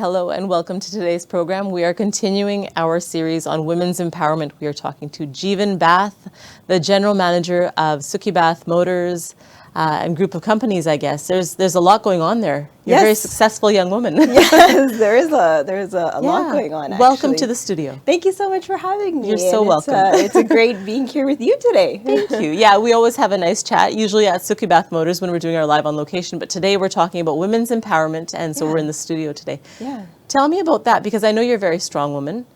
hello, and welcome to today's program. We are continuing our series on women's empowerment. We are talking to Jeven Bath, the general manager of Sukhi Bath Motors and group of companies, I guess. There's a lot going on there. You're a very successful young woman. Yes, there is a lot going on, actually. Welcome to the studio. Thank you so much for having me. You're so welcome. It's a great being here with you today. Thank you. Yeah, we always have a nice chat, usually at Sukhi Bath Motors when we're doing our live on location, but today we're talking about women's empowerment, and so we're in the studio today. Yeah. Tell me about that, because I know you're a very strong woman.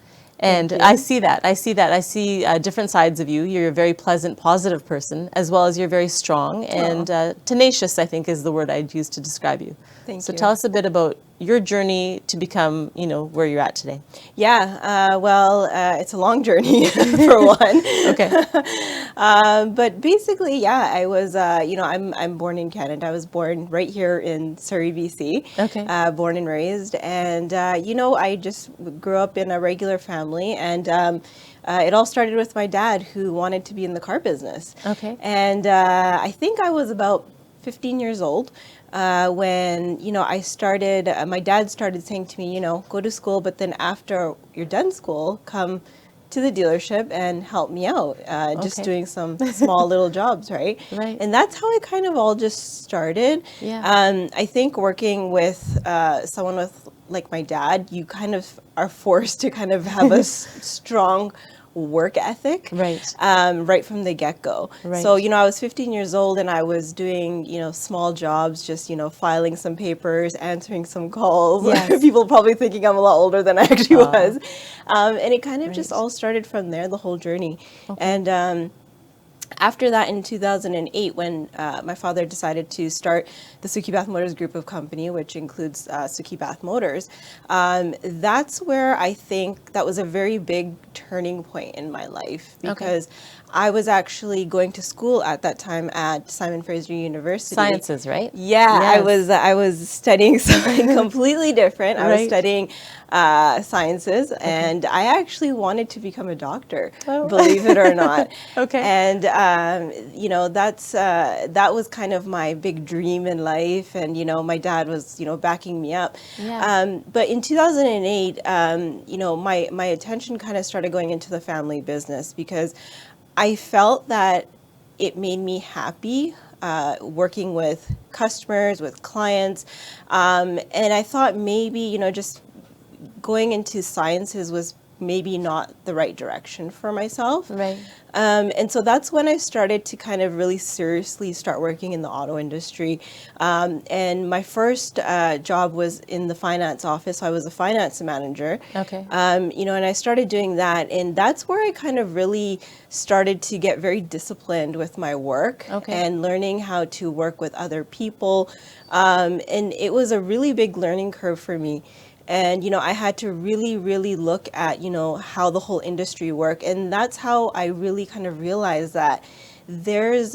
And I see that. I see different sides of you. You're a very pleasant, positive person, as well as you're very strong and tenacious, I think is the word I'd use to describe you. Thank you. So tell us a bit about your journey to become, where you're at today. Yeah, it's a long journey for one. Okay. But basically, yeah, I was, I'm born in Canada. I was born right here in Surrey, BC. Okay. Born and raised. And, I just grew up in a regular family. And it all started with my dad, who wanted to be in the car business. Okay. And I think I was about 15 years old when, I started, my dad started saying to me, go to school, but then after you're done school, come to the dealership and help me out, just doing some small little jobs, right? Right. And that's how it kind of all just started. Yeah. I think working with someone with like my dad, you kind of are forced to kind of have a strong work ethic, right from the get-go. Right. So, I was 15 years old and I was doing, small jobs, just, filing some papers, answering some calls. Yes. People probably thinking I'm a lot older than I actually was. And it kind of just all started from there, the whole journey. Okay. And after that, in 2008, when my father decided to start the Sukhi Bath Motors group of company, which includes Sukhi Bath Motors, that's where I think that was a very big turning point in my life, because I was actually going to school at that time at Simon Fraser University. Sciences, right? Yeah, Yes. I was studying something completely different. I was studying sciences, and I actually wanted to become a doctor, believe it or not. Okay. And that was kind of my big dream in life, and my dad was backing me up. Yeah. But in 2008, my attention kind of started going into the family business, because I felt that it made me happy working with customers, with clients, and I thought maybe just going into sciences was maybe not the right direction for myself. Right. And so that's when I started to kind of really seriously start working in the auto industry. And my first job was in the finance office. So I was a finance manager. Okay. And I started doing that. And that's where I kind of really started to get very disciplined with my work and learning how to work with other people. And it was a really big learning curve for me. And, I had to really, really look at, how the whole industry worked. And that's how I really kind of realized that there's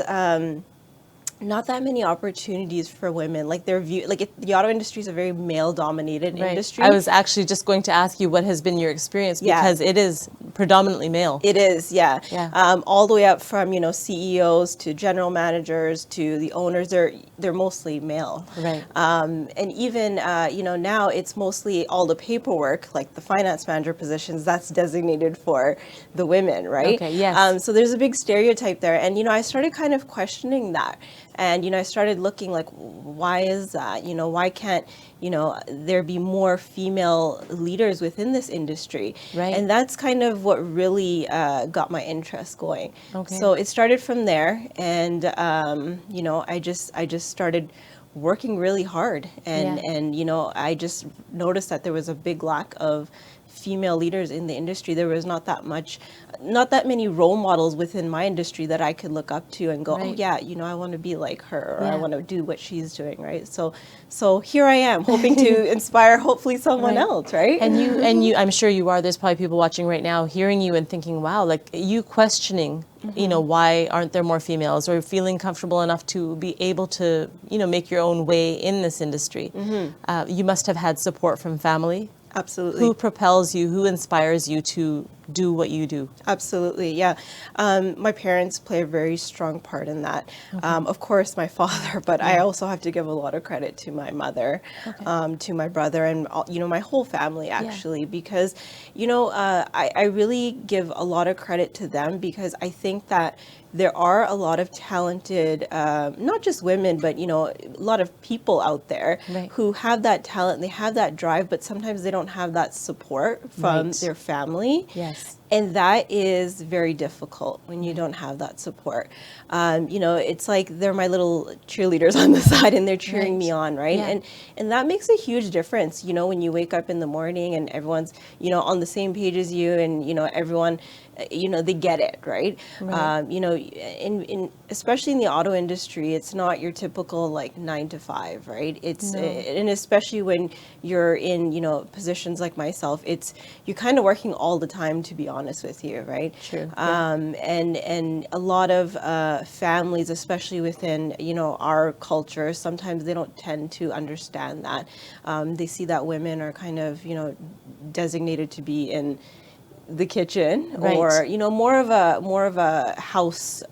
not that many opportunities for women. Like the auto industry is a very male-dominated industry. I was actually just going to ask you what has been your experience, because it is predominantly male. It is, yeah. Yeah. All the way up from CEOs to general managers to the owners. They're mostly male. Right. And even now it's mostly all the paperwork, like the finance manager positions, that's designated for the women, right? Okay. Yes. So there's a big stereotype there, and I started kind of questioning that. And, I started looking like, why is that? Why can't, there be more female leaders within this industry? Right. And that's kind of what really got my interest going. Okay. So it started from there. And, I just started working really hard. And, I just noticed that there was a big lack of female leaders in the industry. There was not that many role models within my industry that I could look up to and go, oh yeah, I want to be like her, or I want to do what she's doing, right? So here I am, hoping to inspire hopefully someone else, right? And you, I'm sure you are. There's probably people watching right now hearing you and thinking, wow, like you questioning, why aren't there more females, or feeling comfortable enough to be able to, make your own way in this industry. You must have had support from family. Absolutely. Who propels you, who inspires you to do what you do? Absolutely, yeah. My parents play a very strong part in that. Of course, my father, but I also have to give a lot of credit to my mother, to my brother, and my whole family actually, because I really give a lot of credit to them, because I think that there are a lot of talented, not just women, but a lot of people out there who have that talent, they have that drive, but sometimes they don't have that support from their family. Yes. And that is very difficult when you don't have that support. It's like they're my little cheerleaders on the side, and they're cheering me on, right? Yeah. And that makes a huge difference, when you wake up in the morning and everyone's, on the same page as you, and, everyone, they get it, right? Especially in the auto industry, it's not your typical like 9 to 5, right? It's and especially when you're in, positions like myself, you're kind of working all the time, to be honest with you, right? True. And a lot of families, especially within, our culture, sometimes they don't tend to understand that. They see that women are kind of, designated to be in the kitchen, or more of a house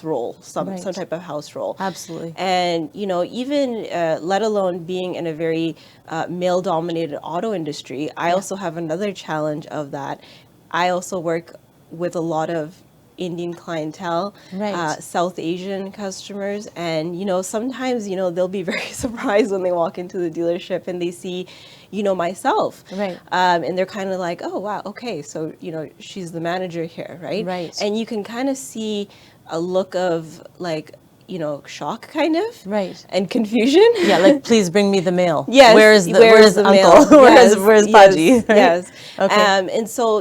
role, some type of house role. Absolutely. And even let alone being in a very male dominated auto industry, I also have another challenge of that. I also work with a lot of Indian clientele, South Asian customers, and sometimes they'll be very surprised when they walk into the dealership and they see myself, and they're kind of like, oh wow, okay, so she's the manager here, right? And you can kind of see a look of like shock, kind of, and confusion. Yeah, like, please bring me the mail. Yes. Where's the uncle? Where's Paji? Yes. Okay. And so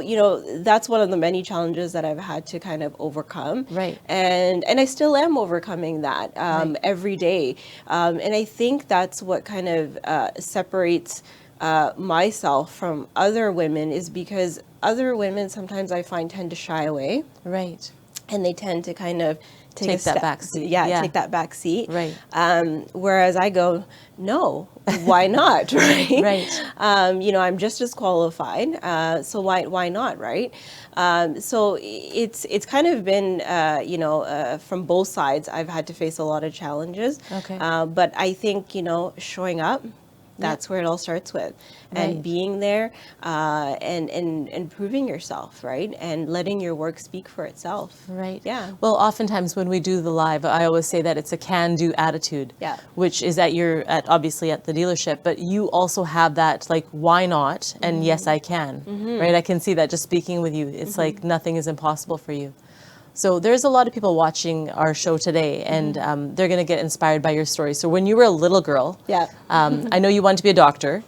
that's one of the many challenges that I've had to kind of overcome. And I still am overcoming that every day. And I think that's what kind of separates myself from other women, is because other women sometimes I find tend to shy away. And they tend to kind of take that back seat. Take that back seat. Whereas I go, no, why not, right? I'm just as qualified, so why not, right? So it's kind of been, from both sides, I've had to face a lot of challenges. But I think, showing up, that's where it all starts with, and being there, and proving yourself, right, and letting your work speak for itself. Yeah. Well, oftentimes when we do the live, I always say that it's a can-do attitude. Which is obviously at the dealership, but you also have that like, why not? And yes, I can. Right. I can see that just speaking with you. It's like nothing is impossible for you. So there's a lot of people watching our show today, and they're going to get inspired by your story. So when you were a little girl, I know you wanted to be a doctor.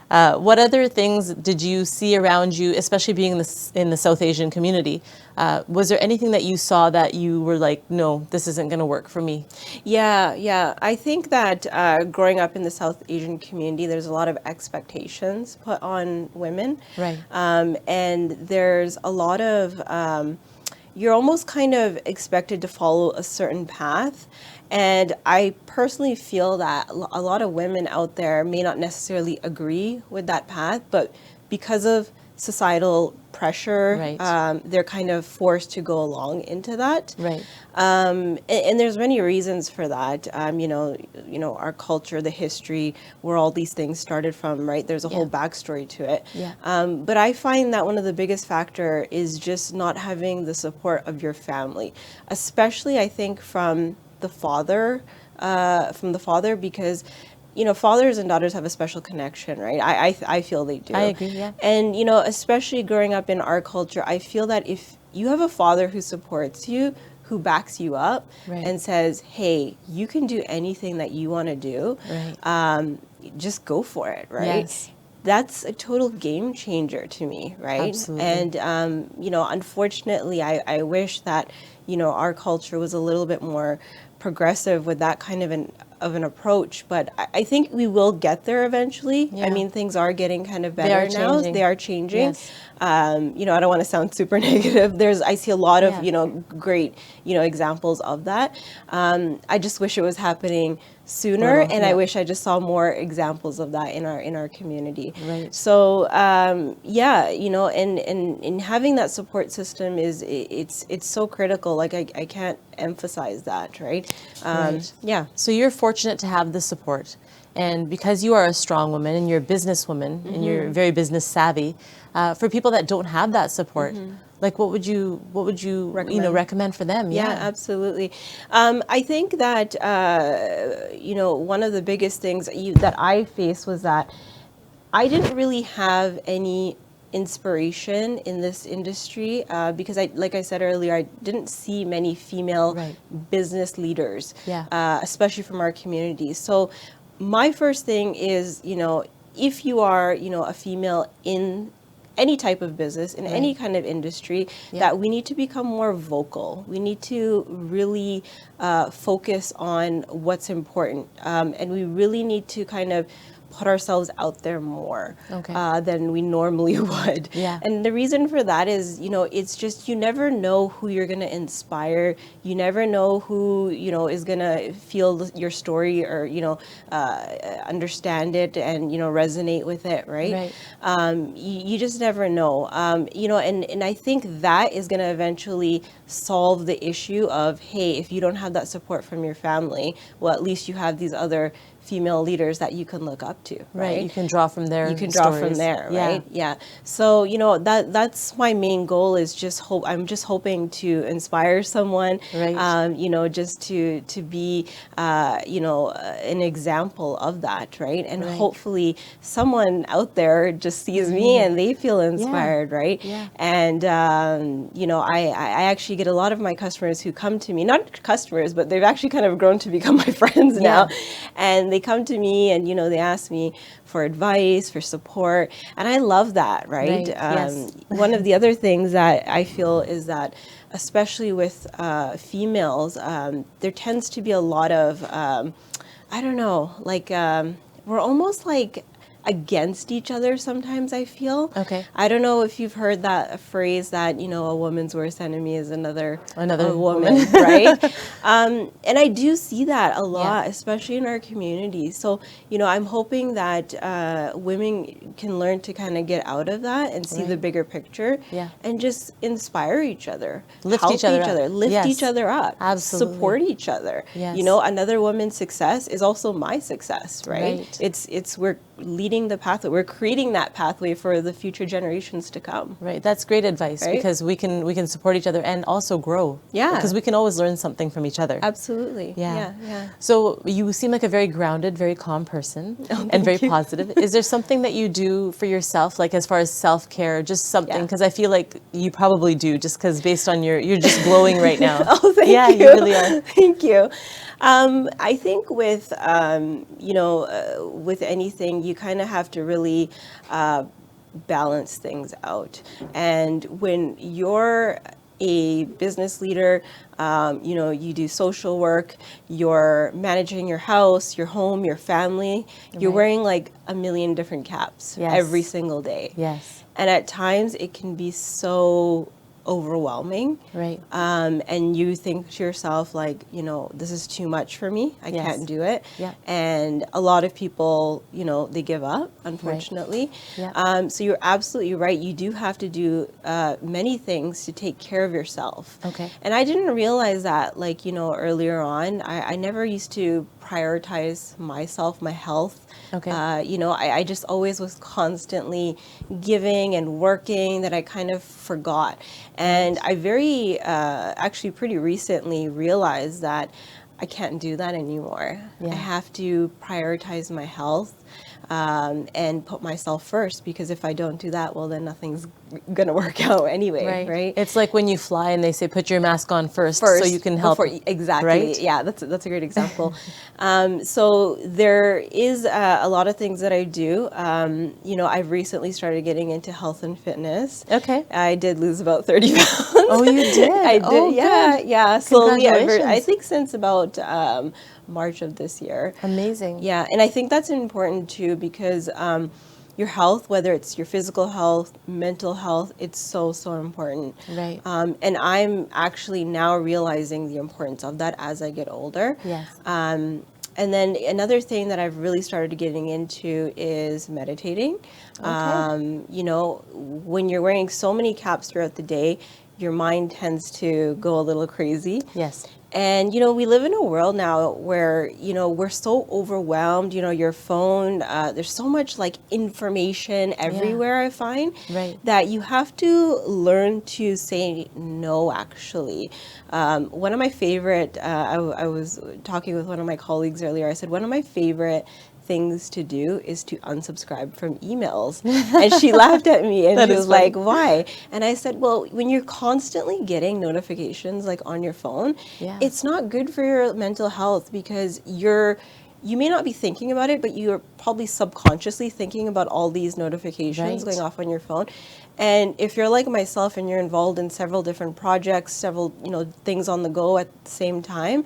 What other things did you see around you, especially being in the South Asian community? Was there anything that you saw that you were like, no, this isn't going to work for me? Yeah. I think that growing up in the South Asian community, there's a lot of expectations put on women. And there's a lot of... you're almost kind of expected to follow a certain path. And I personally feel that a lot of women out there may not necessarily agree with that path, but because of societal pressure, they're kind of forced to go along into that. And there's many reasons for that. Our culture, the history, where all these things started from, right? There's a whole backstory to it. But I find that one of the biggest factor is just not having the support of your family, especially I think from the father, because fathers and daughters have a special connection, right? I feel they do. I agree, yeah. And, especially growing up in our culture, I feel that if you have a father who supports you, who backs you up and says, hey, you can do anything that you want to do, just go for it, right? That's a total game changer to me, right? Absolutely. And, unfortunately, I wish that, our culture was a little bit more progressive with that kind of an approach, but I think we will get there eventually. I mean, things are getting kind of better now. They are changing. I don't want to sound super negative. I see a lot of, great, examples of that. I just wish it was happening sooner, and I wish I just saw more examples of that in our community. Right. So yeah, you know, and having that support system it's so critical. Like I can't emphasize that, right? Right. Yeah. So you're fortunate to have the support, and because you are a strong woman and you're a businesswoman and you're very business savvy, for people that don't have that support, like what would you recommend for them? Yeah, absolutely. I think that you know, one of the biggest things that I faced was that I didn't really have any inspiration in this industry because like I said earlier, I didn't see many female business leaders, especially from our community. So my first thing is, you know, if you are, you know, a female in any type of business, in any kind of industry, that we need to become more vocal. We need to really focus on what's important. And we really need to kind of put ourselves out there more than we normally would. And the reason for that is, you know, it's just, you never know who you're going to inspire. You never know who, you know, is going to feel your story or, you know, understand it and, you know, resonate with it, right? You just never know. You know, and I think that is going to eventually solve the issue of, hey, if you don't have that support from your family, well, at least you have these other female leaders that you can look up to, right? You can draw from their You can draw from there, right? Yeah. So, you know, that's my main goal is just I'm just hoping to inspire someone, you know, just to be, you know, an example of that, right? And hopefully someone out there just sees me and they feel inspired, right? And, you know, I actually get a lot of my customers who come to me, not customers, but they've actually kind of grown to become my friends now. And they come to me and, you know, they ask me for advice, for support. And I love that, right? One of the other things that I feel is that, especially with females, there tends to be a lot of, I don't know, like we're almost like against each other sometimes, I feel. I don't know if you've heard that phrase that, you know, a woman's worst enemy is another woman, right? And I do see that a lot, especially in our community. So, you know, I'm hoping that women can learn to kind of get out of that and see the bigger picture and just inspire each other, lift each other up, lift each other up, absolutely, support each other. You know, another woman's success is also my success, right? It's we're leading the pathway. We're creating that pathway for the future generations to come. Right. That's great advice because we can support each other and also grow. Because we can always learn something from each other. Absolutely. Yeah. So you seem like a very grounded, very calm person and very positive. Is there something that you do for yourself, like as far as self-care, just something? Because I feel like you probably do, just because based on you're just glowing right now. Oh, thank you. Yeah, you really are. Thank you. I think with, you know, with anything, you kind of have to really balance things out. And when you're a business leader, you know, you do social work, you're managing your house, your home, your family, you're wearing like a million different caps every single day. And at times it can be so overwhelming. And you think to yourself, like, you know, this is too much for me. I can't do it. And a lot of people, you know, they give up, unfortunately. So you're absolutely right. You do have to do many things to take care of yourself. And I didn't realize that, like, you know, earlier on, I never used to prioritize myself, my health. You know, I just always was constantly giving and working that I kind of forgot. And I actually pretty recently realized that I can't do that anymore. I have to prioritize my health and put myself first, because if I don't do that, well, then nothing's going to work out anyway, right? It's like when you fly and they say put your mask on first so you can help. Exactly. Yeah, that's a great example. So there is a lot of things that I do. You know, I've recently started getting into health and fitness. I did lose about 30 pounds. Oh, you did? I did. Oh, yeah. Slowly. Congratulations. I think since about March of this year. Amazing. Yeah, and I think that's important too, because your health, whether it's your physical health, mental health, it's so important. And I'm actually now realizing the importance of that as I get older. And then another thing that I've really started getting into is meditating. You know, when you're wearing so many caps throughout the day, your mind tends to go a little crazy. Yes. And, you know, we live in a world now where, you know, we're so overwhelmed, you know, your phone, there's so much like information everywhere, I find, that you have to learn to say no, actually. One of my favorite, I was talking with one of my colleagues earlier, I said, one of my favorite things to do is to unsubscribe from emails. And she laughed at me and she was like, why? And I said, well, when you're constantly getting notifications like on your phone, it's not good for your mental health, because you may not be thinking about it, but you're probably subconsciously thinking about all these notifications going off on your phone. And if you're like myself and you're involved in several different projects, several, you know, things on the go at the same time,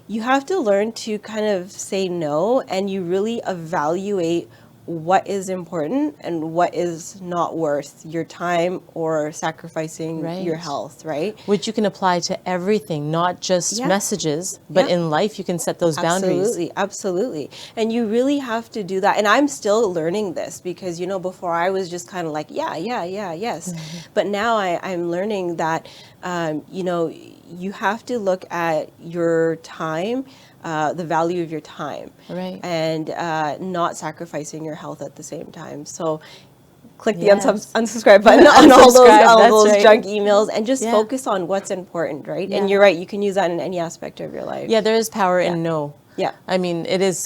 you have to learn to kind of say no, and you really evaluate what is important and what is not worth your time or sacrificing your health, right? Which you can apply to everything, not just messages, but in life you can set those boundaries. Absolutely, absolutely. And you really have to do that. And I'm still learning this, because, you know, before I was just kind of like, yes. But now I'm learning that, you know, you have to look at your time, the value of your time, and not sacrificing your health at the same time. So click the unsubscribe button on all those junk emails, and just focus on what's important, right? And you're right, you can use that in any aspect of your life. Yeah, there is power in no. Yeah. I mean, it's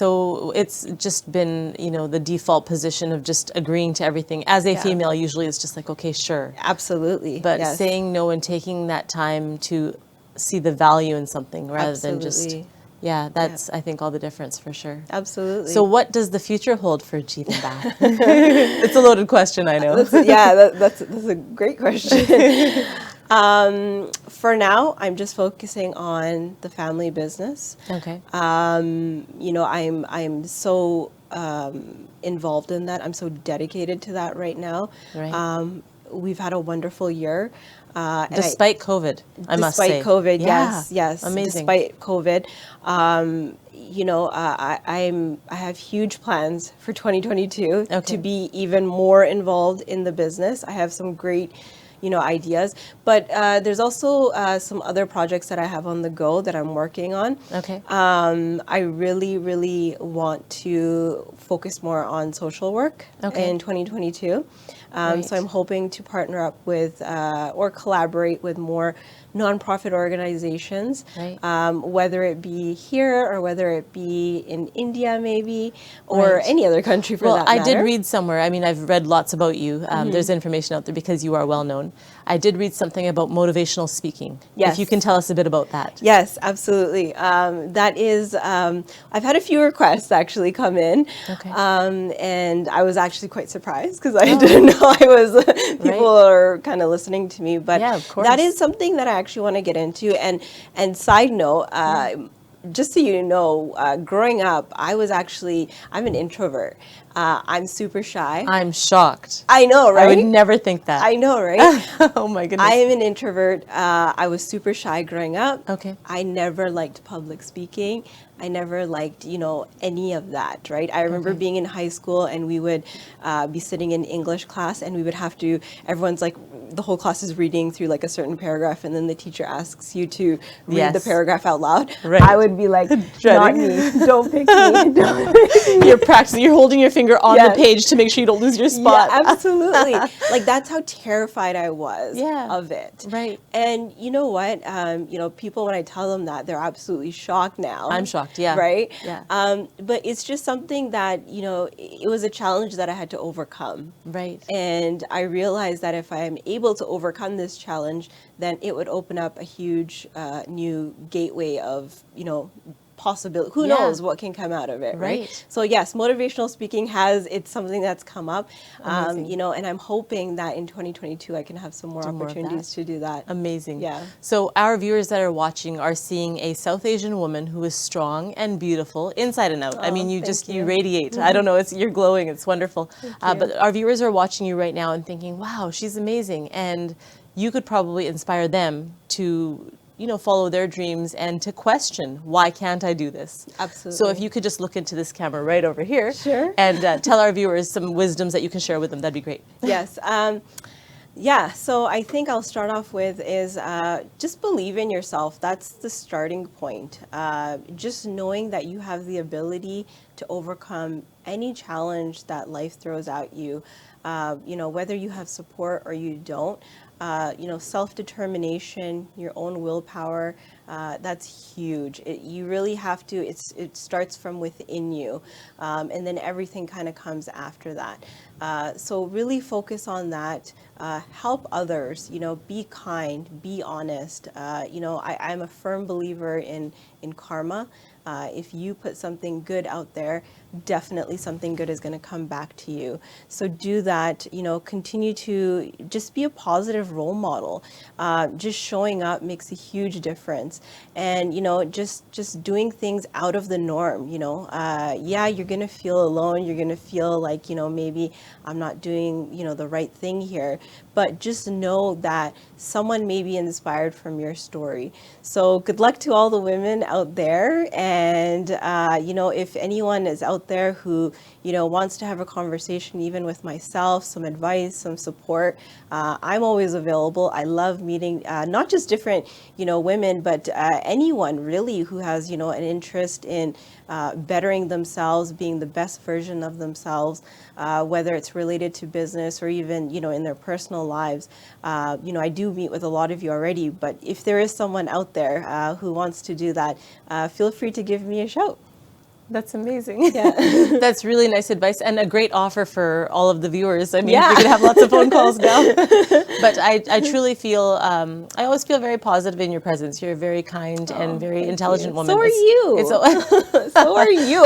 just been, you know, the default position of just agreeing to everything. As a female, usually it's just like, okay, sure. Absolutely. But saying no and taking that time to see the value in something rather than just... that's, I think, all the difference for sure. Absolutely. So what does the future hold for Jeven Bath? It's a loaded question, I know. That's a great question. For now, I'm just focusing on the family business. Okay. You know, I'm so involved in that. I'm so dedicated to that right now. We've had a wonderful year. Despite COVID, I must say. Despite COVID, yes. Amazing. Despite COVID, you know, I have huge plans for 2022 to be even more involved in the business. I have some great, you know, ideas, but there's also some other projects that I have on the go that I'm working on. I really want to focus more on social work in 2022. So I'm hoping to partner up with or collaborate with more nonprofit organizations, whether it be here or whether it be in India maybe, or any other country for that matter. I did read somewhere, I mean, I've read lots about you. There's information out there because you are well known. I did read something about motivational speaking. Yes. If you can tell us a bit about that. Yes, absolutely. That is, I've had a few requests actually come in. And I was actually quite surprised, because I didn't know I was, people are kind of listening to me. But of course. That is something that I actually want to get into. And side note, just so you know, growing up, I'm an introvert. I'm super shy. I'm shocked. I know, right? I would never think that. I know, right? Oh my goodness. I am an introvert. I was super shy growing up. Okay. I never liked public speaking. I never liked, you know, any of that, right? I remember being in high school and we would be sitting in English class and we would have to, everyone's like, the whole class is reading through like a certain paragraph and then the teacher asks you to read the paragraph out loud. I would be like, not me, don't pick me. Don't pick me. You're practicing, you're holding your finger on the page to make sure you don't lose your spot. Yeah, absolutely. Like that's how terrified I was of it. Right. And you know what? You know, people, when I tell them that, they're absolutely shocked now. I'm shocked. Yeah. Right? Yeah. But it's just something that, you know, it was a challenge that I had to overcome. Right. And I realized that if I am able to overcome this challenge, then it would open up a huge new gateway of, you know, possibility. Who knows what can come out of it, right? So yes, motivational speaking it's something that's come up, you know, and I'm hoping that in 2022 I can have some more opportunities to do that. Amazing. Yeah. So our viewers that are watching are seeing a South Asian woman who is strong and beautiful inside and out. I mean, you radiate. I don't know, you're glowing. It's wonderful. But our viewers are watching you right now and thinking, wow, she's amazing. And you could probably inspire them to follow their dreams and to question, why can't I do this? Absolutely. So if you could just look into this camera right over here. Sure. And tell our viewers some wisdoms that you can share with them, that'd be great. Yes. Yeah, so I think I'll start off with is just believe in yourself. That's the starting point. Just knowing that you have the ability to overcome any challenge that life throws at you, whether you have support or you don't. Self-determination, your own willpower, that's huge. You really have to, it starts from within you, and then everything kind of comes after that. So really focus on that. Help others, be kind, be honest. I'm a firm believer in karma. If you put something good out there, definitely something good is going to come back to you. So do that, continue to just be a positive role model. Just showing up makes a huge difference. And, just doing things out of the norm, yeah, you're going to feel alone. You're going to feel like, maybe I'm not doing, the right thing here. But just know that someone may be inspired from your story. So good luck to all the women out there. And, if anyone is out there who, wants to have a conversation, even with myself, some advice, some support, I'm always available. I love meeting not just different, women, but anyone really who has, an interest in bettering themselves, being the best version of themselves, whether it's related to business or even, in their personal lives. I do meet with a lot of you already, but if there is someone out there who wants to do that, feel free to give me a shout. That's amazing. Yeah. That's really nice advice and a great offer for all of the viewers. I mean, we're going to have lots of phone calls now. But I truly feel, I always feel very positive in your presence. You're a very kind and very intelligent woman. So are you. So are you.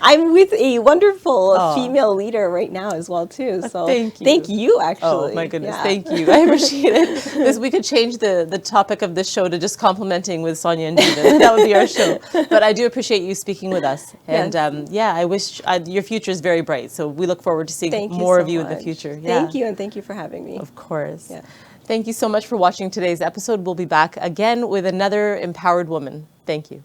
I'm with a wonderful female leader right now as well, too. So thank you. Thank you, actually. Oh, my goodness. Yeah. Thank you. I appreciate it. We could change the topic of this show to just complimenting with Sonia and Jeven. That would be our show. But I do appreciate you speaking with us. And yes. I wish your future is very bright. So we look forward to seeing more of you in the future. Yeah. Thank you, and thank you for having me. Of course. Yeah. Thank you so much for watching today's episode. We'll be back again with another empowered woman. Thank you.